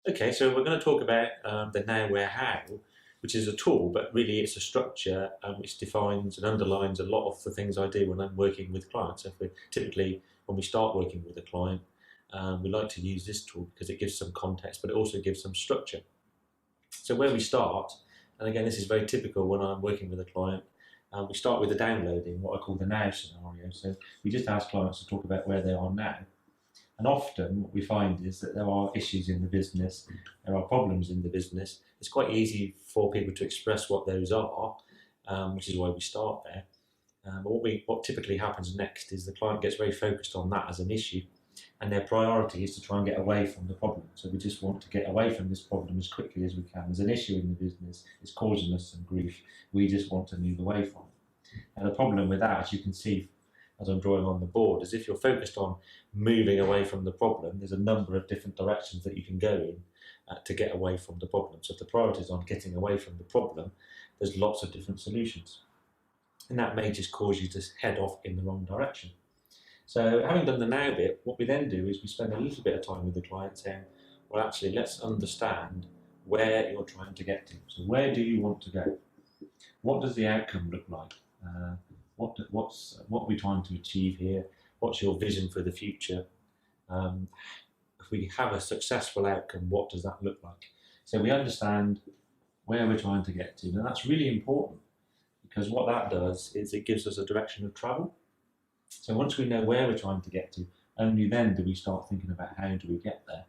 Okay, so we're going to talk about the now, where, how, which is a tool, but really it's a structure which defines and underlines a lot of the things I do when I'm working with clients. So if we typically, when we start working with a client, we like to use this tool because it gives some context, but it also gives some structure. So where we start, and again, this is very typical when I'm working with a client, we start with the downloading, what I call the now scenario. So we just ask clients to talk about where they are now. And often what we find is that there are issues in the business, there are problems in the business. It's quite easy for people to express what those are, which is why we start there. But what typically happens next is the client gets very focused on that as an issue, and their priority is to try and get away from the problem. So we just want to get away from this problem as quickly as we can. There's an issue in the business, it's causing us some grief. We just want to move away from it. And the problem with that, as you can see as I'm drawing on the board, is if you're focused on moving away from the problem, there's a number of different directions that you can go in to get away from the problem. So if the priority is on getting away from the problem, there's lots of different solutions. And that may just cause you to head off in the wrong direction. So having done the now bit, what we then do is we spend a little bit of time with the client saying, well, actually, let's understand where you're trying to get to. So where do you want to go? What does the outcome look like? What are we trying to achieve here? What's your vision for the future? If we have a successful outcome, what does that look like? So we understand where we're trying to get to. And that's really important because what that does is it gives us a direction of travel. So once we know where we're trying to get to, only then do we start thinking about how do we get there.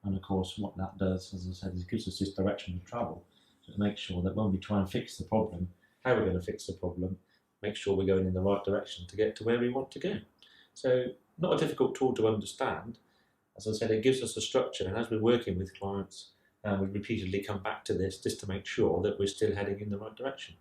And of course, what that does, as I said, is it gives us this direction of travel. So to make sure that when we try and fix the problem, how we're going to fix the problem, make sure we're going in the right direction to get to where we want to go. So not a difficult tool to understand. As I said, it gives us a structure, and as we're working with clients, we repeatedly come back to this just to make sure that we're still heading in the right direction.